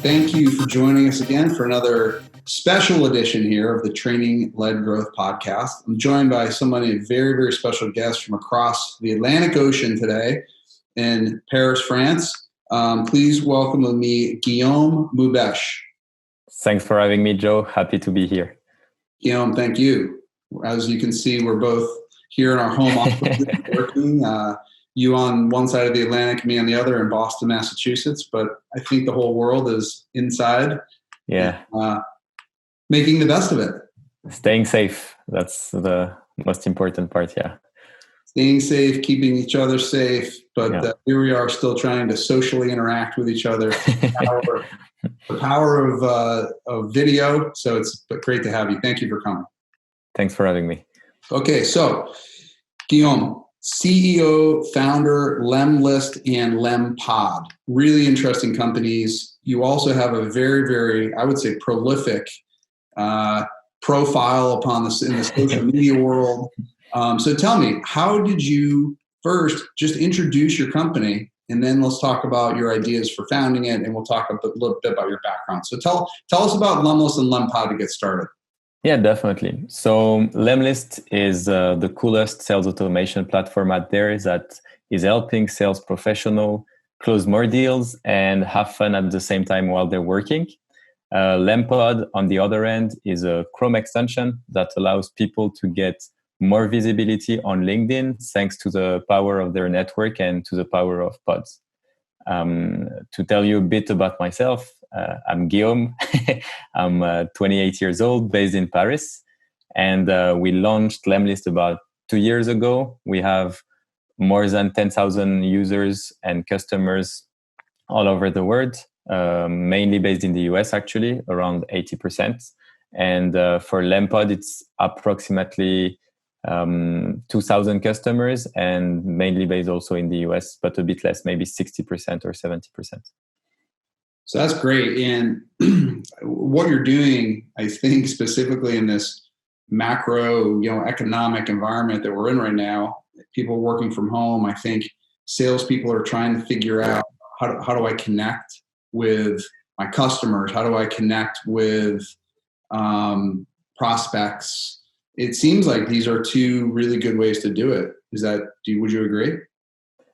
Thank you for joining us again for another special edition here of the Training-Led Growth Podcast. I'm joined by somebody, a very, very special guest from across the Atlantic Ocean today in Paris, France. Please welcome with me Guillaume Moubeche. Thanks for having me, Joe. Happy to be here. Guillaume, thank you. As you can see, we're both here in our home office working. You on one side of the Atlantic, me on the other in Boston, Massachusetts. But I think the whole world is inside. Yeah. Making the best of it. Staying safe. That's the most important part, yeah. Staying safe, keeping each other safe. But here we are still trying to socially interact with each other. The power of video. So it's great to have you. Thank you for coming. Thanks for having me. Okay, so Guillaume, CEO, founder, Lemlist and Lempod. Really interesting companies. You also have a very, very, I would say, prolific profile in the social media world. So tell me, how did you first just introduce your company, and then let's talk about your ideas for founding it, and we'll talk a little bit about your background. So tell us about Lemlist and Lempod to get started. Yeah, definitely. So Lemlist is the coolest sales automation platform out there that is helping sales professionals close more deals and have fun at the same time while they're working. Lempod, on the other end, is a Chrome extension that allows people to get more visibility on LinkedIn thanks to the power of their network and to the power of pods. To tell you a bit about myself, I'm Guillaume. I'm 28 years old, based in Paris. And we launched Lemlist about 2 years ago. We have more than 10,000 users and customers all over the world, mainly based in the US, actually, around 80%. And for Lempod, it's approximately 2,000 customers and mainly based also in the US, but a bit less, maybe 60% or 70%. So that's great. And what you're doing, I think, specifically in this macro, economic environment that we're in right now, people working from home, I think salespeople are trying to figure out how do I connect with my customers? How do I connect with prospects? It seems like these are two really good ways to do it. Would you agree?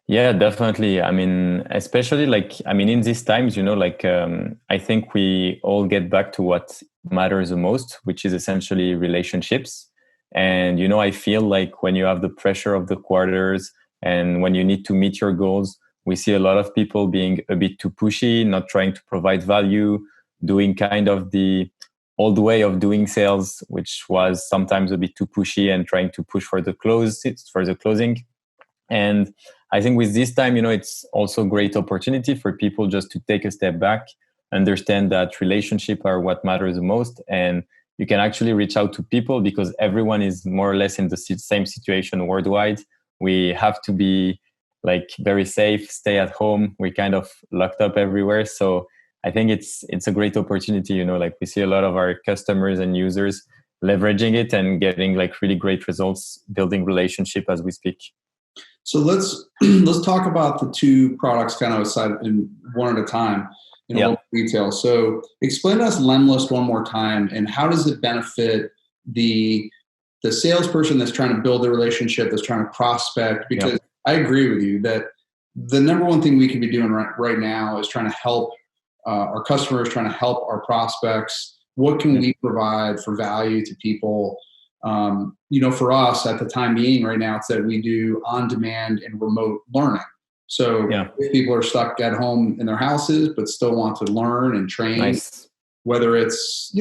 Yeah, definitely. I mean, especially in these times, I think we all get back to what matters the most, which is essentially relationships. And, I feel like when you have the pressure of the quarters and when you need to meet your goals, we see a lot of people being a bit too pushy, not trying to provide value, doing kind of the old way of doing sales, which was sometimes a bit too pushy and trying to push for the closing. And I think with this time, it's also a great opportunity for people just to take a step back, understand that relationships are what matters the most. And you can actually reach out to people because everyone is more or less in the same situation worldwide. We have to be very safe, stay at home. We're kind of locked up everywhere. So I think it's a great opportunity, we see a lot of our customers and users leveraging it and getting really great results, building relationship as we speak. So let's talk about the two products kind of aside in one at a time in a little detail. So explain to us Lemlist one more time, and how does it benefit the salesperson that's trying to build a relationship, that's trying to prospect? Because I agree with you that the number one thing we can be doing right now is trying to help our customers, trying to help our prospects. What can we provide for value to people? For us at the time being right now, it's that we do on-demand and remote learning. So if people are stuck at home in their houses, but still want to learn and train, whether it's,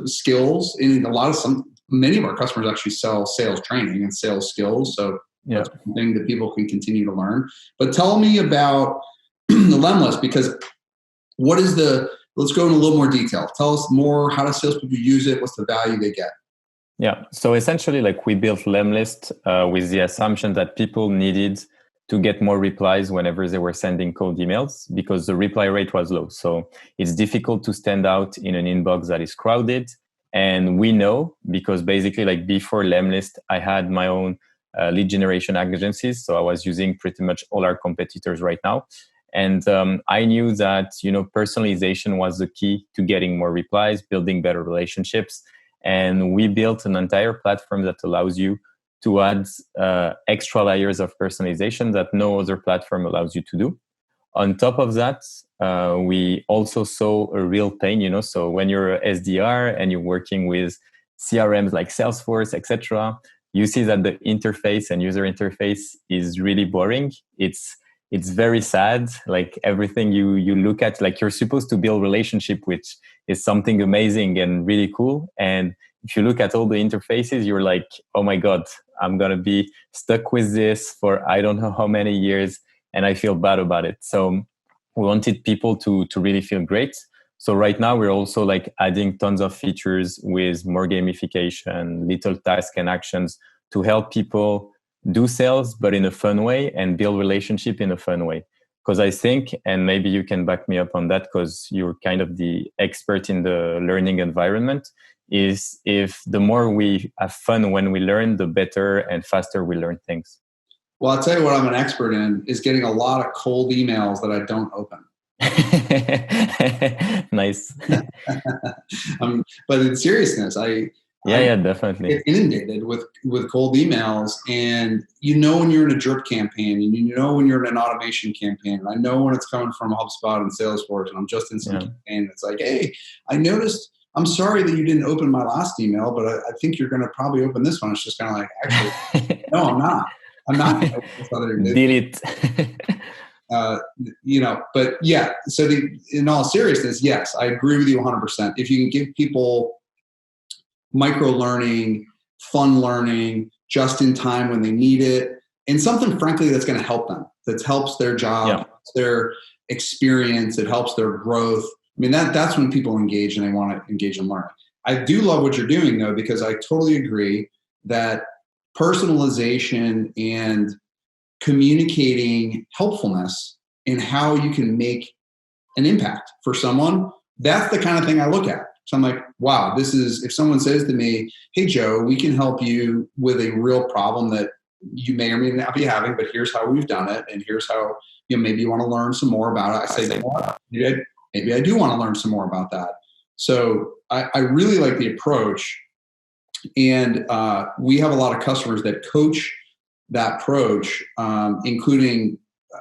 skills, and many of our customers actually sell sales training and sales skills. So that's something that people can continue to learn. But tell me about the Lemlist, because let's go in a little more detail. Tell us more, how do salespeople use it? What's the value they get? Yeah. So essentially, we built Lemlist with the assumption that people needed to get more replies whenever they were sending cold emails because the reply rate was low. So it's difficult to stand out in an inbox that is crowded. And we know because basically before Lemlist, I had my own lead generation agencies. So I was using pretty much all our competitors right now. And I knew that, personalization was the key to getting more replies, building better relationships. And we built an entire platform that allows you to add extra layers of personalization that no other platform allows you to do. On top of that, we also saw a real pain, so when you're a SDR and you're working with CRMs like Salesforce, etc., you see that the interface and user interface is really boring. It's very sad. Like everything you look at, like you're supposed to build relationship, which is something amazing and really cool. And if you look at all the interfaces, you're like, oh my God, I'm going to be stuck with this for I don't know how many years. And I feel bad about it. So we wanted people to really feel great. So right now we're also like adding tons of features with more gamification, little tasks and actions to help people do sales, but in a fun way, and build relationship in a fun way. Because I think, and maybe you can back me up on that because you're kind of the expert in the learning environment, is if the more we have fun when we learn, the better and faster we learn things. Well, I'll tell you what I'm an expert in is getting a lot of cold emails that I don't open. Nice. But in seriousness, I definitely get inundated with cold emails, and when you're in a drip campaign, and when you're in an automation campaign, and I know when it's coming from HubSpot and Salesforce, and I'm just in some campaign. It's like, hey, I noticed. I'm sorry that you didn't open my last email, but I think you're going to probably open this one. It's just kind of like, actually, no, I'm not. I'm not going to open this other. Delete. But yeah. So in all seriousness, yes, I agree with you 100%. If you can give people micro learning, fun learning, just in time when they need it, and something frankly that's going to help them, that helps their job, their experience, it helps their growth. I mean, that's when people engage and they want to engage and learn. I do love what you're doing though, because I totally agree that personalization and communicating helpfulness in how you can make an impact for someone, that's the kind of thing I look at. So I'm like, wow, if someone says to me, hey, Joe, we can help you with a real problem that you may or may not be having, but here's how we've done it. And here's how, maybe you want to learn some more about it. I say, maybe I do want to learn some more about that. So I really like the approach. And we have a lot of customers that coach that approach, including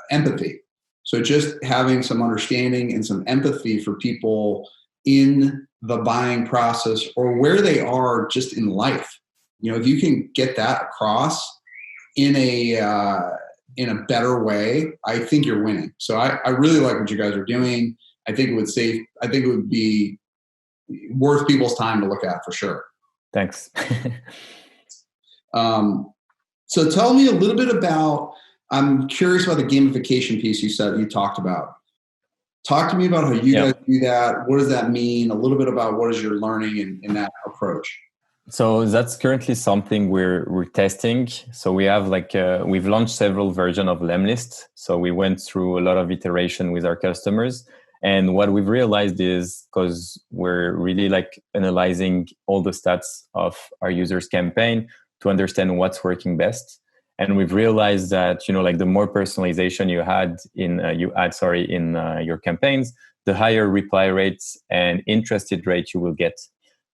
empathy. So just having some understanding and some empathy for people in the buying process or where they are just in life. If you can get that across in a better way, I think you're winning. So I really like what you guys are doing. I think it would be worth people's time to look at for sure. Thanks. So tell me a little bit about, I'm curious about the gamification piece you talked about. Talk to me about how you guys do that. What does that mean? A little bit about what is your learning in that approach. So that's currently something we're testing. So we have we've launched several versions of Lemlist. So we went through a lot of iteration with our customers. And what we've realized is, because we're really analyzing all the stats of our users' campaign to understand what's working best. And we've realized that, the more personalization you add in your campaigns, the higher reply rates and interested rate you will get.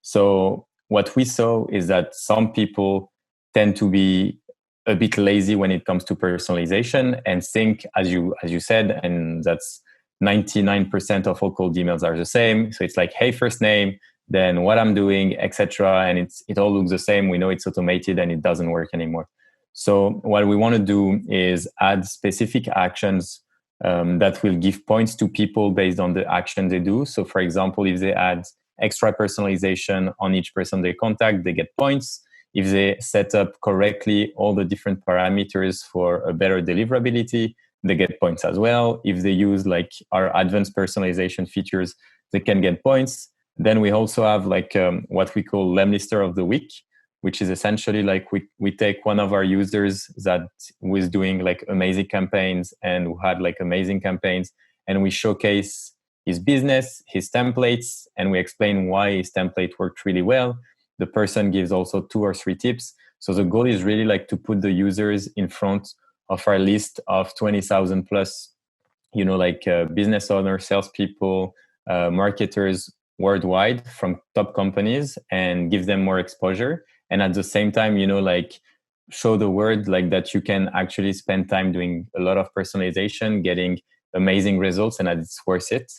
So what we saw is that some people tend to be a bit lazy when it comes to personalization and think, as you said, and that's 99% of all cold emails are the same. So it's like, hey, first name, then what I'm doing, etc. And it all looks the same. We know it's automated and it doesn't work anymore. So what we want to do is add specific actions that will give points to people based on the action they do. So for example, if they add extra personalization on each person they contact, they get points. If they set up correctly all the different parameters for a better deliverability, they get points as well. If they use our advanced personalization features, they can get points. Then we also have what we call Lemlister of the Week, which is essentially we take one of our users that was doing amazing campaigns and who had amazing campaigns, and we showcase his business, his templates, and we explain why his template worked really well. The person gives also 2 or 3 tips. So the goal is really to put the users in front of our list of 20,000 plus like business owners, salespeople, marketers worldwide from top companies and give them more exposure. And at the same time, like show the word like that you can actually spend time doing a lot of personalization, getting amazing results, and that it's worth it.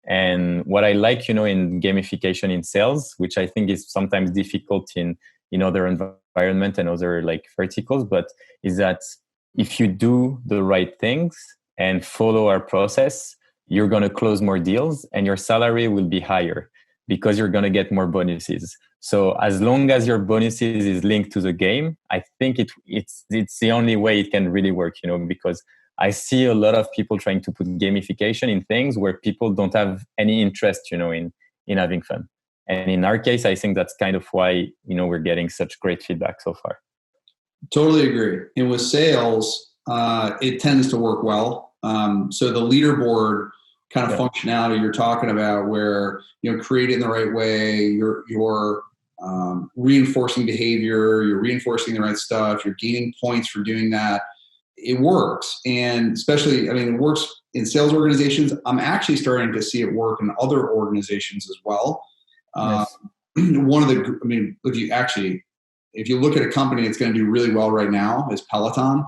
And what I like, in gamification in sales, which I think is sometimes difficult in other environment and other like verticals, but is that if you do the right things and follow our process, you're going to close more deals and your salary will be higher because you're going to get more bonuses. So as long as your bonuses is linked to the game, I think it's the only way it can really work, because I see a lot of people trying to put gamification in things where people don't have any interest, in having fun. And in our case, I think that's kind of why, we're getting such great feedback so far. Totally agree. And with sales, it tends to work well. So the leaderboard kind of functionality you're talking about, where create it in the right way, you're reinforcing behavior, you're reinforcing the right stuff, you're gaining points for doing that. It works, and especially, it works in sales organizations. I'm actually starting to see it work in other organizations as well. Yes. One of the, if you look at a company that's going to do really well right now, is Peloton.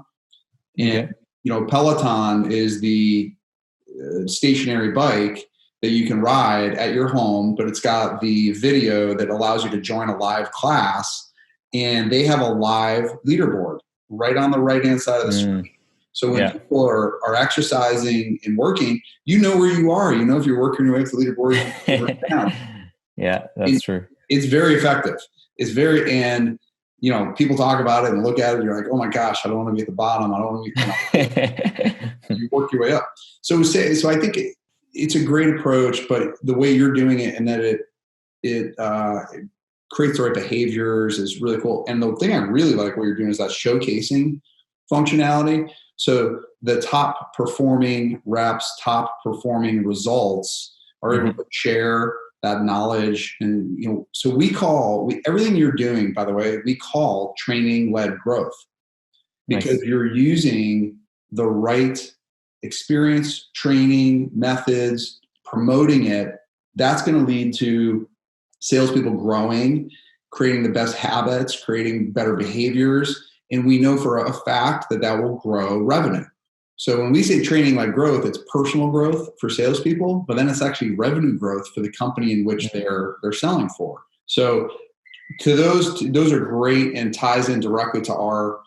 And, Peloton is the stationary bike that you can ride at your home, but it's got the video that allows you to join a live class, and they have a live leaderboard right on the right-hand side of the screen. So when people are exercising and working, where you are. If you're working your way up the leaderboard. Yeah, that's true. It's very effective. And people talk about it and look at it. You're like, oh my gosh, I don't want to be at the bottom. I don't want to be. You work your way up. So I think it's a great approach, but the way you're doing it and that it creates the right behaviors is really cool. And the thing I really like what you're doing is that showcasing functionality. So the top performing reps, top performing results are able to share that knowledge. And, so everything you're doing, by the way, we call training-led growth, because you're using the right experience, training, methods, promoting it. That's going to lead to salespeople growing, creating the best habits, creating better behaviors. And we know for a fact that will grow revenue. So when we say training-led growth, it's personal growth for salespeople, but then it's actually revenue growth for the company in which they're selling for. So those are great and ties in directly to our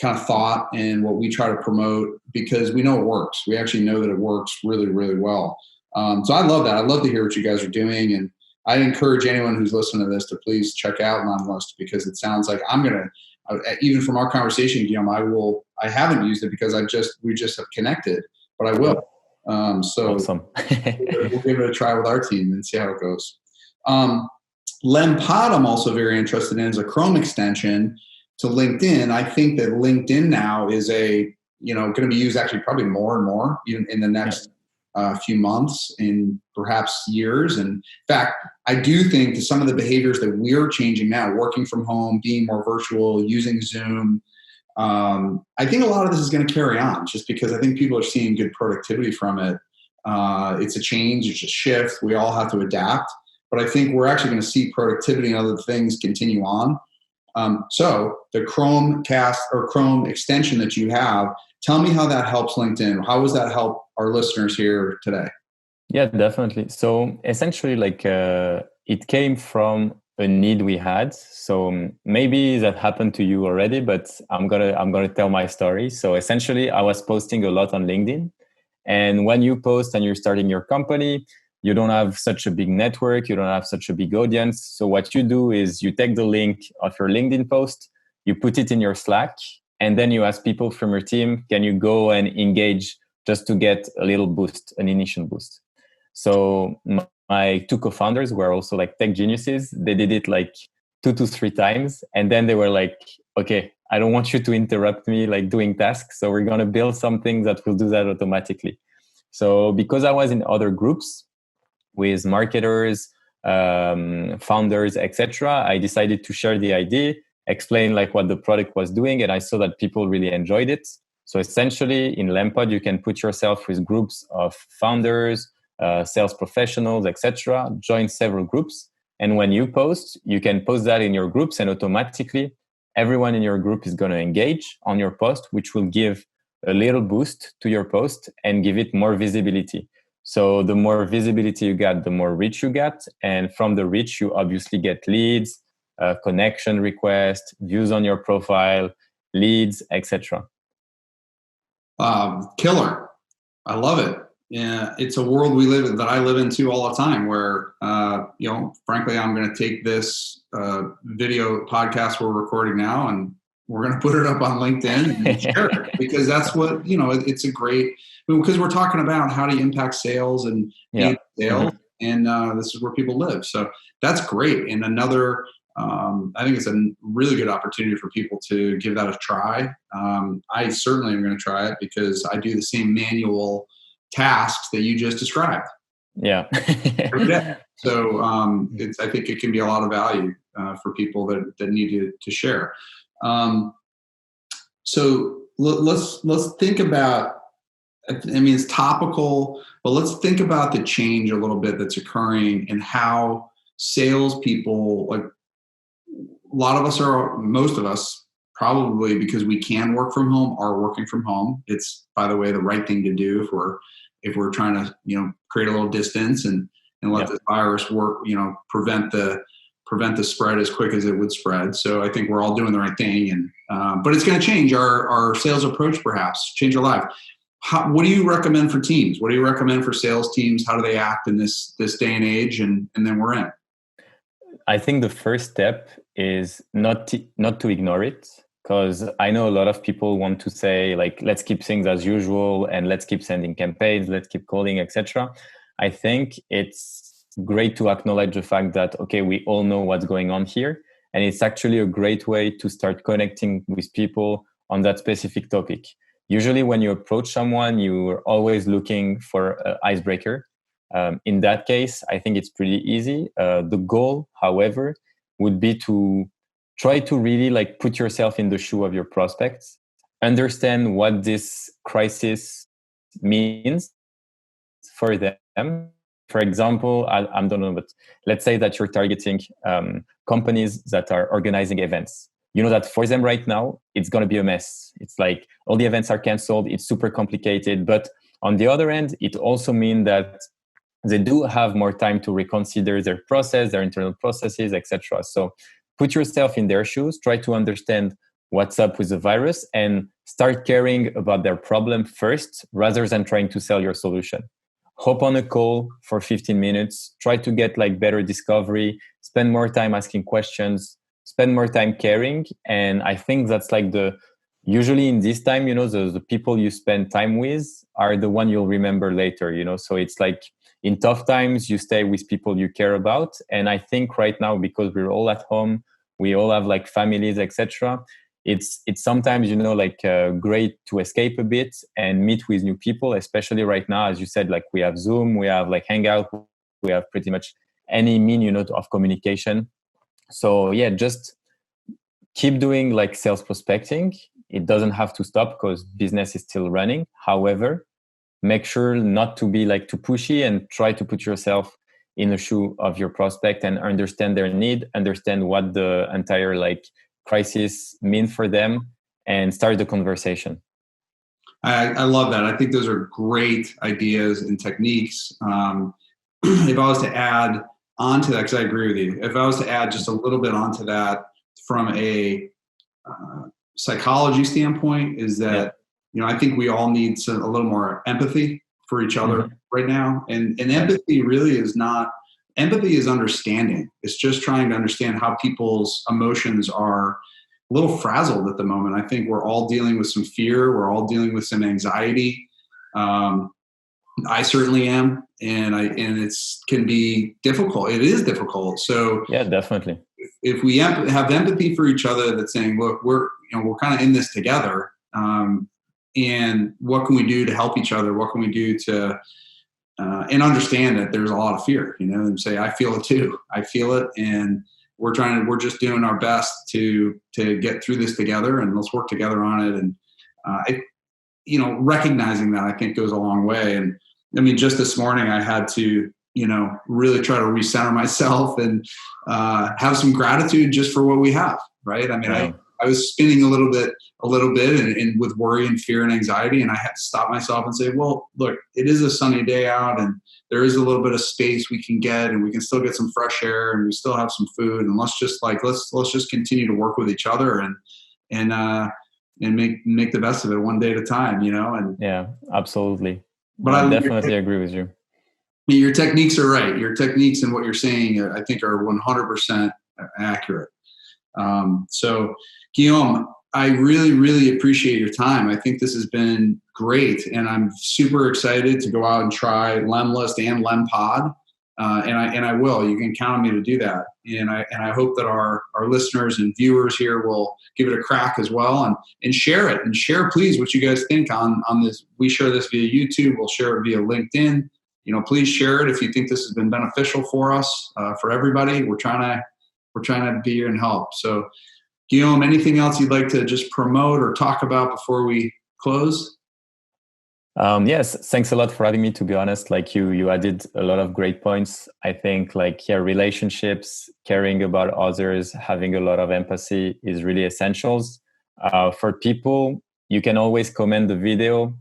kind of thought and what we try to promote, because we know it works. We actually know that it works really, really well. So I love that. I love to hear what you guys are doing. And I encourage anyone who's listening to this to please check out Lemlist, because it sounds like even from our conversation, Guillaume, I haven't used it because we just have connected, but I will. So awesome. We'll give it a try with our team and see how it goes. Lempod, I'm also very interested in, is a Chrome extension to LinkedIn. I think that LinkedIn now is going to be used actually probably more and more in the next few months and perhaps years. And in fact, I do think that some of the behaviors that we're changing now, working from home, being more virtual, using Zoom, I think a lot of this is going to carry on, just because I think people are seeing good productivity from it. It's a change, it's a shift. We all have to adapt, but I think we're actually going to see productivity and other things continue on. So the Chrome extension that you have, tell me how that helps LinkedIn. How does that help our listeners here today? Yeah, definitely. So essentially, it came from a need we had. So maybe that happened to you already, but I'm gonna tell my story. So essentially, I was posting a lot on LinkedIn, and when you post and you're starting your company, you don't have such a big network, you don't have such a big audience. So what you do is you take the link of your LinkedIn post, you put it in your Slack, and then you ask people from your team, can you go and engage just to get a little boost, an initial boost. So my two co-founders were also tech geniuses. They did it 2 to 3 times. And then they were like, okay, I don't want you to interrupt me doing tasks. So we're going to build something that will do that automatically. So because I was in other groups with marketers, founders, etc., I decided to share the idea, explain what the product was doing. And I saw that people really enjoyed it. So essentially in Lempod, you can put yourself with groups of founders, sales professionals, etc. Join several groups. And when you post, you can post that in your groups, and automatically everyone in your group is going to engage on your post, which will give a little boost to your post and give it more visibility. So the more visibility you get, the more reach you get. And from the reach, you obviously get leads, connection requests, views on your profile, leads, etc. Killer. I love it. Yeah, it's a world that I live into all the time where, frankly, I'm going to take this video podcast we're recording now and we're going to put it up on LinkedIn and share it, because that's what, it's a great, because we're talking about how to impact sales and sales, and this is where people live. So that's great. And another, I think it's a really good opportunity for people to give that a try. I certainly am going to try it because I do the same manual tasks that you just described. Yeah. So I think it can be a lot of value for people that need to share. So let's think about, it's topical, but let's think about the change a little bit that's occurring and how salespeople, like most of us, probably because we can work from home, are working from home. It's, by the way, the right thing to do if we're trying to, create a little distance and let the virus work, prevent the spread as quick as it would spread. So I think we're all doing the right thing, and but it's going to change our sales approach, perhaps change our life. What do you recommend for teams? What do you recommend for sales teams? How do they act in this day and age? And then we're in. I think the first step is not to ignore it, because I know a lot of people want to say, like, let's keep things as usual and let's keep sending campaigns, let's keep calling, etc. I think it's great to acknowledge the fact that, okay, we all know what's going on here. And it's actually a great way to start connecting with people on that specific topic. Usually when you approach someone, you're always looking for an icebreaker. In that case, I think it's pretty easy. The goal, however, would be to try to really put yourself in the shoe of your prospects, understand what this crisis means for them. For example, I don't know, but let's say that you're targeting companies that are organizing events. You know that for them right now, it's going to be a mess. It's like all the events are canceled. It's super complicated. But on the other end, it also means that they do have more time to reconsider their process, their internal processes, etc. So put yourself in their shoes, try to understand what's up with the virus, and start caring about their problem first rather than trying to sell your solution. Hop on a call for 15 minutes, try to get better discovery, spend more time asking questions, spend more time caring. And I think that's usually in this time, the people you spend time with are the one you'll remember later, so it's in tough times, you stay with people you care about. And I think right now, because we're all at home, we all have families, etc. It's sometimes, great to escape a bit and meet with new people, especially right now. As you said, we have Zoom, we have Hangout, we have pretty much any mean, of communication. So yeah, just keep doing sales prospecting. It doesn't have to stop because business is still running. However, make sure not to be too pushy and try to put yourself in the shoe of your prospect and understand their need, understand what the entire crisis means for them, and start the conversation. I love that. I think those are great ideas and techniques. If I was to add onto that, because I agree with you, if I was to add just a little bit onto that from a psychology standpoint, is that I think we all need a little more empathy for each other right now. And empathy really is not, empathy is understanding. It's just trying to understand how people's emotions are a little frazzled at the moment. I think we're all dealing with some fear. We're all dealing with some anxiety. I certainly am. And it's can be difficult. It is difficult. So yeah, definitely. If we have empathy for each other, that's saying, look, we're kind of in this together. And what can we do to help each other? What can we do to, and understand that there's a lot of fear, and say, I feel it too. I feel it. And we're just doing our best to get through this together, and let's work together on it. And recognizing that, I think, goes a long way. And I mean, just this morning I had to, really try to recenter myself and have some gratitude just for what we have, right? I mean, I was spinning a little bit and with worry and fear and anxiety. And I had to stop myself and say, well, look, it is a sunny day out and there is a little bit of space we can get, and we can still get some fresh air, and we still have some food. And let's just continue to work with each other and make the best of it one day at a time, And yeah, absolutely. But I definitely agree with you. Your techniques are right. Your techniques and what you're saying, I think, are 100% accurate. So, Guillaume, I really, really appreciate your time. I think this has been great, and I'm super excited to go out and try Lemlist and Lempod. And I will. You can count on me to do that. And I hope that our listeners and viewers here will give it a crack as well, and share it. And share, please, what you guys think on this. We share this via YouTube. We'll share it via LinkedIn. Please share it if you think this has been beneficial for us, for everybody. We're trying to be here and help. So, Guillaume, anything else you'd like to just promote or talk about before we close? Yes, thanks a lot for having me. To be honest, like you added a lot of great points. I think relationships, caring about others, having a lot of empathy is really essentials. For people, you can always comment the video.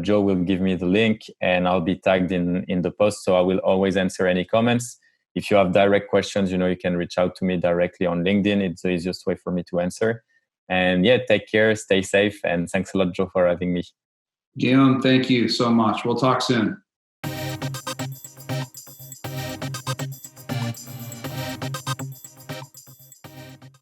Joe will give me the link and I'll be tagged in the post. So I will always answer any comments. If you have direct questions, you can reach out to me directly on LinkedIn. It's the easiest way for me to answer. And take care, stay safe. And thanks a lot, Joe, for having me. Guillaume, thank you so much. We'll talk soon.